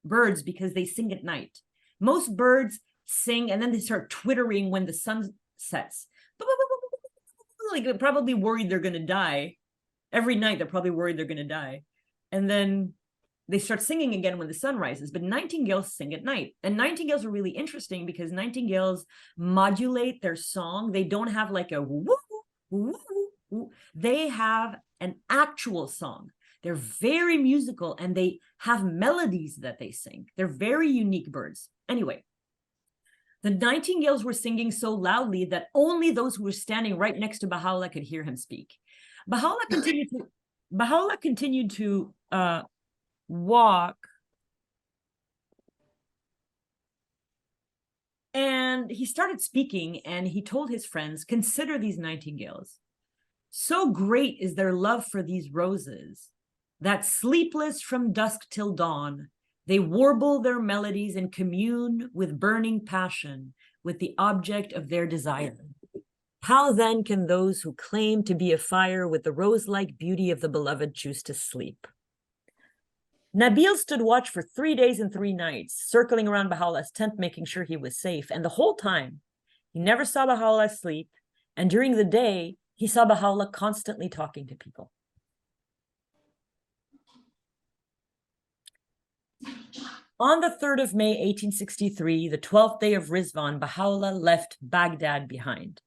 Speaker 1: birds because they sing at night. Most birds sing and then they start twittering when the sun sets. Like they're probably worried they're going to die. Every night they're probably worried they're going to die. And then they start singing again when the sun rises. But nightingales sing at night. And nightingales are really interesting because nightingales modulate their song. They don't have like a woo, woo, woo. They have an actual song. They're very musical and they have melodies that they sing. They're very unique birds. Anyway, the nightingales were singing so loudly that only those who were standing right next to Baha'u'llah could hear him speak. Baha'u'llah continued to walk, and he started speaking, and he told his friends, consider these nightingales. So great is their love for these roses that sleepless from dusk till dawn, they warble their melodies and commune with burning passion with the object of their desire. How then can those who claim to be afire with the rose-like beauty of the beloved choose to sleep? Nabil stood watch for 3 days and 3 nights, circling around Baha'u'llah's tent, making sure he was safe. And the whole time, he never saw Baha'u'llah sleep. And during the day, he saw Baha'u'llah constantly talking to people. On the 3rd of May, 1863, the 12th day of Rizvan, Baha'u'llah left Baghdad behind.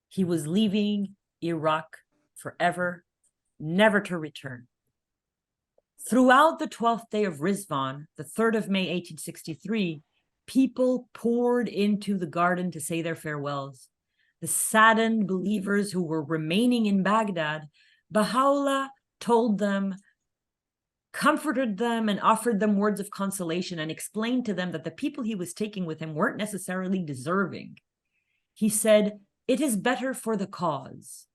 Speaker 1: He was leaving Iraq forever, never to return. Throughout the 12th day of Rizvan, the 3rd of May, 1863, people poured into the garden to say their farewells. The saddened believers who were remaining in Baghdad, Baha'u'llah told them, comforted them, and offered them words of consolation, and explained to them that the people he was taking with him weren't necessarily deserving. He said, it is better for the cause.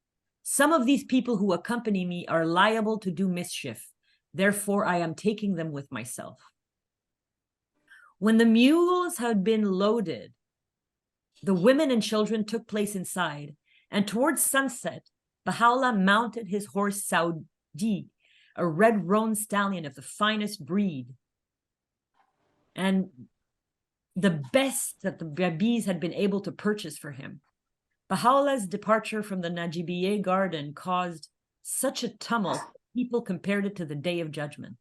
Speaker 1: Some of these people who accompany me are liable to do mischief. Therefore, I am taking them with myself. When the mules had been loaded, the women and children took place inside, and towards sunset, Baha'u'llah mounted his horse Saudi, a red roan stallion of the finest breed, and the best that the Bábís had been able to purchase for him. Baha'u'llah's departure from the Najibiyeh garden caused such a tumult, people compared it to the Day of Judgment.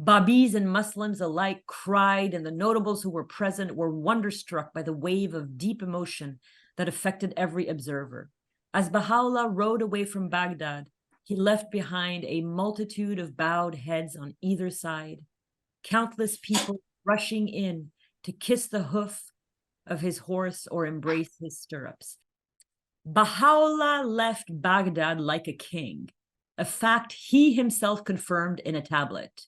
Speaker 1: Bábís and Muslims alike cried, and the notables who were present were wonderstruck by the wave of deep emotion that affected every observer. As Baha'u'llah rode away from Baghdad, he left behind a multitude of bowed heads on either side, countless people rushing in to kiss the hoof of his horse or embrace his stirrups. Baha'u'llah left Baghdad like a king, a fact he himself confirmed in a tablet.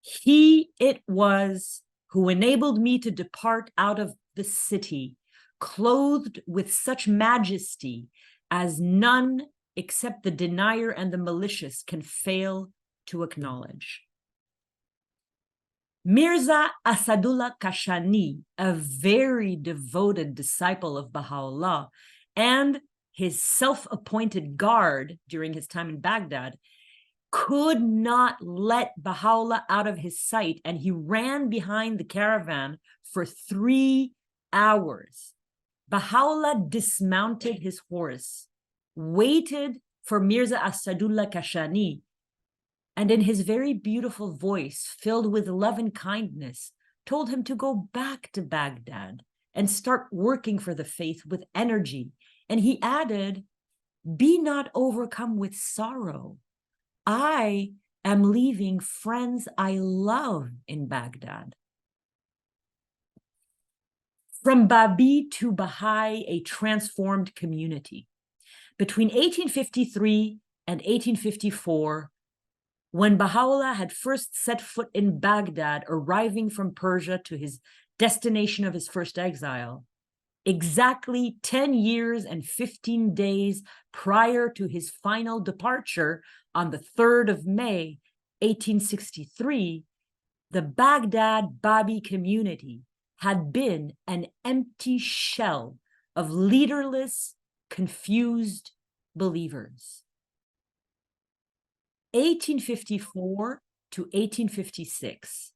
Speaker 1: He it was who enabled me to depart out of the city, clothed with such majesty as none except the denier and the malicious can fail to acknowledge. Mirza Asadullah Kashani, a very devoted disciple of Baha'u'lláh, and his self-appointed guard during his time in Baghdad, could not let Baha'u'lláh out of his sight, and he ran behind the caravan for 3 hours. Baha'u'lláh dismounted his horse, waited for Mirza Asadullah Kashani, and in his very beautiful voice, filled with love and kindness, told him to go back to Baghdad and start working for the faith with energy. And he added, "Be not overcome with sorrow. I am leaving friends I love in Baghdad." From Bábí to Baha'i, a transformed community. Between 1853 and 1854, when Baha'u'lláh had first set foot in Baghdad, arriving from Persia to his destination of his first exile, exactly 10 years and 15 days prior to his final departure on the 3rd of May, 1863, the Baghdad Bábí community had been an empty shell of leaderless, confused believers. 1854 to 1856,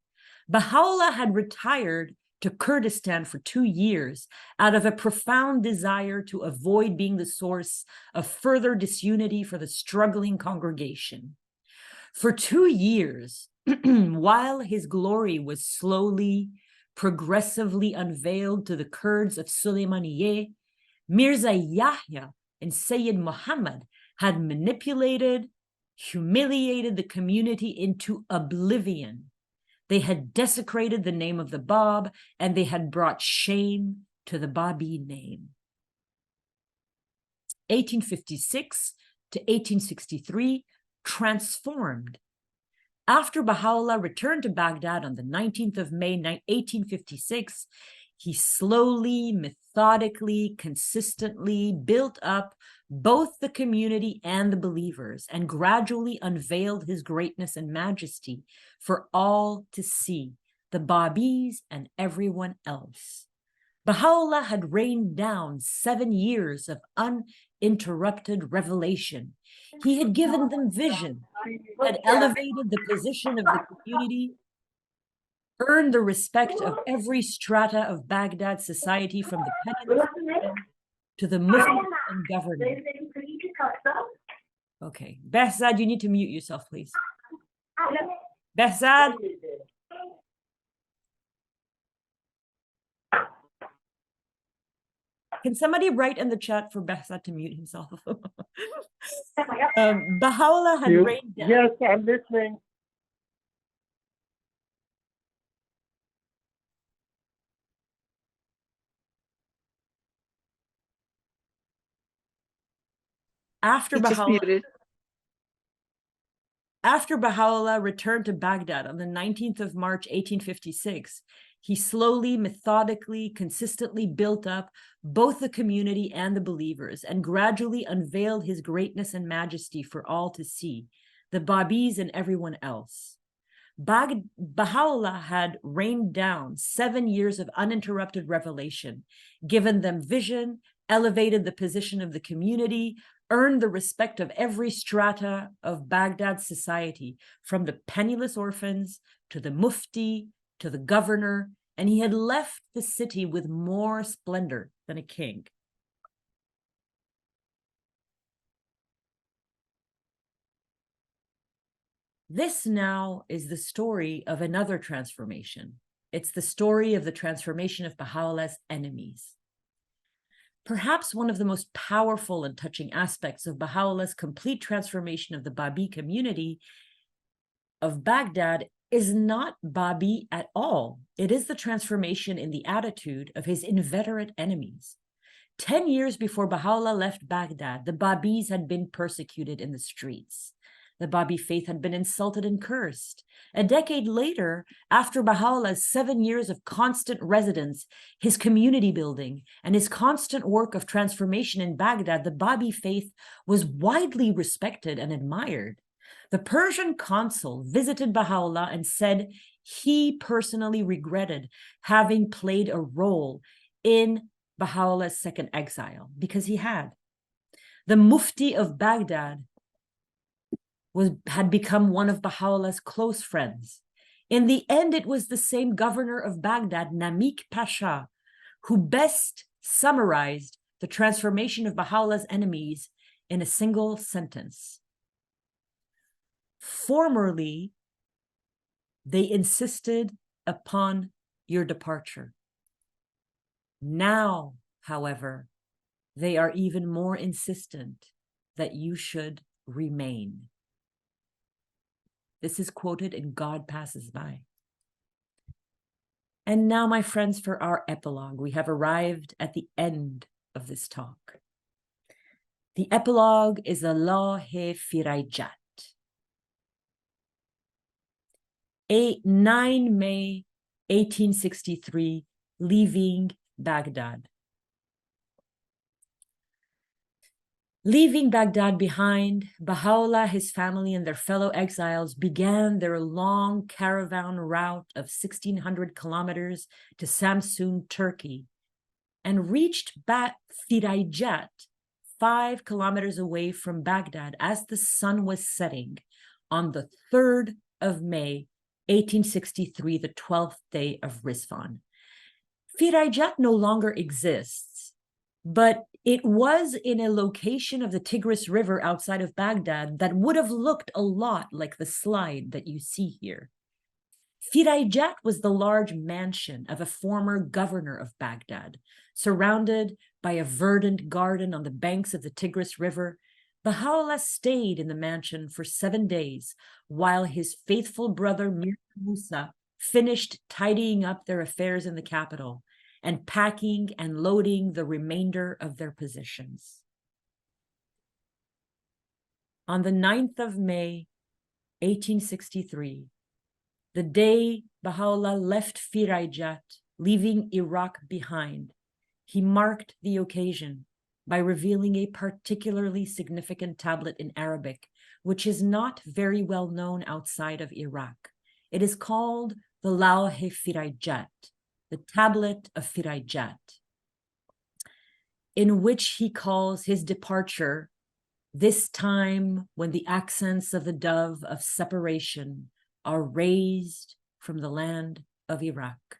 Speaker 1: Baha'u'lláh had retired to Kurdistan for 2 years out of a profound desire to avoid being the source of further disunity for the struggling congregation. For 2 years, while his glory was slowly, progressively unveiled to the Kurds of Sulaymaniyeh, Mirza Yahya and Sayyid Muhammad had manipulated, humiliated the community into oblivion. They had desecrated the name of the Bab, and they had brought shame to the Bábí name. 1856 to 1863 transformed. After Baha'u'lláh returned to Baghdad on the 19th of May, 1856, he slowly, methodically, consistently built up both the community and the believers, and gradually unveiled his greatness and majesty for all to see, the Bábís and everyone else. Baha'u'lláh had rained down 7 years of uninterrupted revelation. He had given them vision, had elevated the position of the community, earned the respect of every strata of Baghdad society, from the penniless to the mufti and governor. Okay, Baghdád, you need to mute yourself, please. Baghdád. Can somebody write in the chat for Baghdád to mute himself? Baha'u'lláh had rained down.
Speaker 4: Yes, I'm listening.
Speaker 1: After
Speaker 2: He just muted.
Speaker 1: After Baha'u'lláh returned to Baghdad on the 19th of March, 1856, he slowly, methodically, consistently built up both the community and the believers, and gradually unveiled his greatness and majesty for all to see, the Bábís and everyone else. Baha'u'lláh had rained down 7 years of uninterrupted revelation, given them vision, elevated the position of the community, earned the respect of every strata of Baghdad society, from the penniless orphans to the mufti to the governor, and he had left the city with more splendor than a king. This now is the story of another transformation. It's the story of the transformation of Baha'u'llah's enemies. Perhaps one of the most powerful and touching aspects of Baha'u'llah's complete transformation of the Bábí community of Baghdad is not Bábí at all. It is the transformation in the attitude of his inveterate enemies. 10 years before Baha'u'lláh left Baghdad, the Bábís had been persecuted in the streets. The Bábí faith had been insulted and cursed. A decade later, after Baha'u'llah's 7 years of constant residence, his community building, and his constant work of transformation in Baghdad, the Bábí faith was widely respected and admired. The Persian consul visited Baha'u'lláh and said he personally regretted having played a role in Baha'u'llah's second exile, because he had. The Mufti of Baghdad had become one of Baha'u'llah's close friends. In the end, it was the same governor of Baghdad, Namik Pasha, who best summarized the transformation of Baha'u'llah's enemies in a single sentence. Formerly, they insisted upon your departure. Now, however, they are even more insistent that you should remain. This is quoted in God Passes By. And now, my friends, for our epilogue, we have arrived at the end of this talk. The epilogue is the Lawh-i-Firayjat. 9 May 1863, leaving Baghdad. Leaving Baghdad behind, Baha'u'llah, his family, and their fellow exiles began their long caravan route of 1,600 kilometers to Samsun, Turkey, and reached Firayjat, 5 kilometers away from Baghdad, as the sun was setting on the 3rd of May, 1863, the 12th day of Rizvan. Firayjat no longer exists, but it was in a location of the Tigris River outside of Baghdad that would have looked a lot like the slide that you see here. Firayjat was the large mansion of a former governor of Baghdad, surrounded by a verdant garden on the banks of the Tigris River. Baha'u'llah stayed in the mansion for 7 days while his faithful brother Mir Musa finished tidying up their affairs in the capital and packing and loading the remainder of their possessions. On the 9th of May, 1863, the day Baha'u'llah left Firayjat, leaving Iraq behind, he marked the occasion by revealing a particularly significant tablet in Arabic, which is not very well known outside of Iraq. It is called the Lawh-i-Firayjat, the tablet of Firayjat, in which he calls his departure, this time when the accents of the dove of separation are raised from the land of Iraq.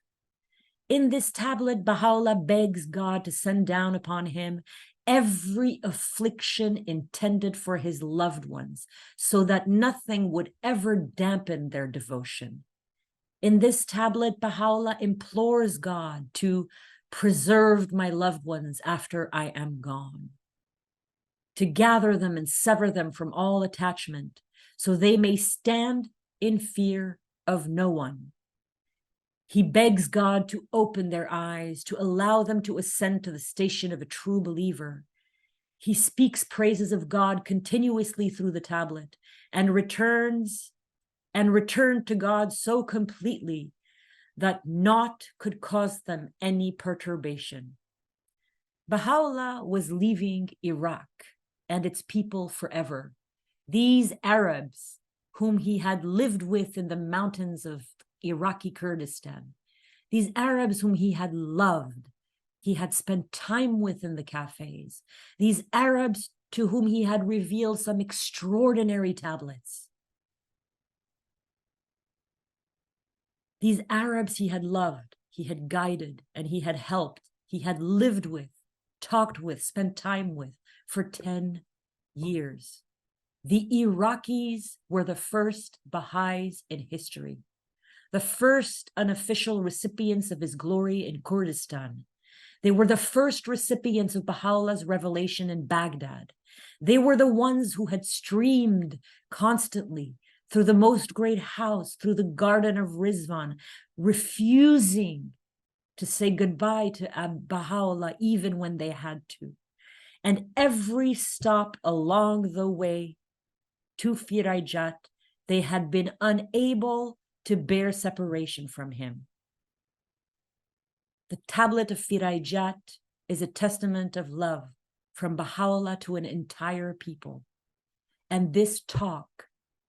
Speaker 1: In this tablet, Baha'u'llah begs God to send down upon him every affliction intended for his loved ones, so that nothing would ever dampen their devotion. In this tablet, Baha'u'llah implores God to preserve my loved ones after I am gone, to gather them and sever them from all attachment, so they may stand in fear of no one. He begs God to open their eyes, to allow them to ascend to the station of a true believer. He speaks praises of God continuously through the tablet and returned to God so completely that naught could cause them any perturbation. Baha'u'llah was leaving Iraq and its people forever. These Arabs whom he had lived with in the mountains of Iraqi Kurdistan, these Arabs whom he had loved, he had spent time with in the cafes, these Arabs to whom he had revealed some extraordinary tablets. These Arabs he had loved, he had guided, and he had helped, he had lived with, talked with, spent time with for 10 years. The Iraqis were the first Baha'is in history, the first unofficial recipients of his glory in Kurdistan. They were the first recipients of Baha'u'llah's revelation in Baghdad. They were the ones who had streamed constantly through the most great house, through the garden of Rizvan, refusing to say goodbye to Baha'u'llah even when they had to. And every stop along the way to Firayjat, they had been unable to bear separation from him. The tablet of Firayjat is a testament of love from Baha'u'llah to an entire people. And this talk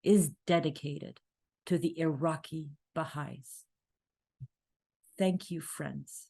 Speaker 1: is dedicated to the Iraqi Baha'is. Thank you, friends.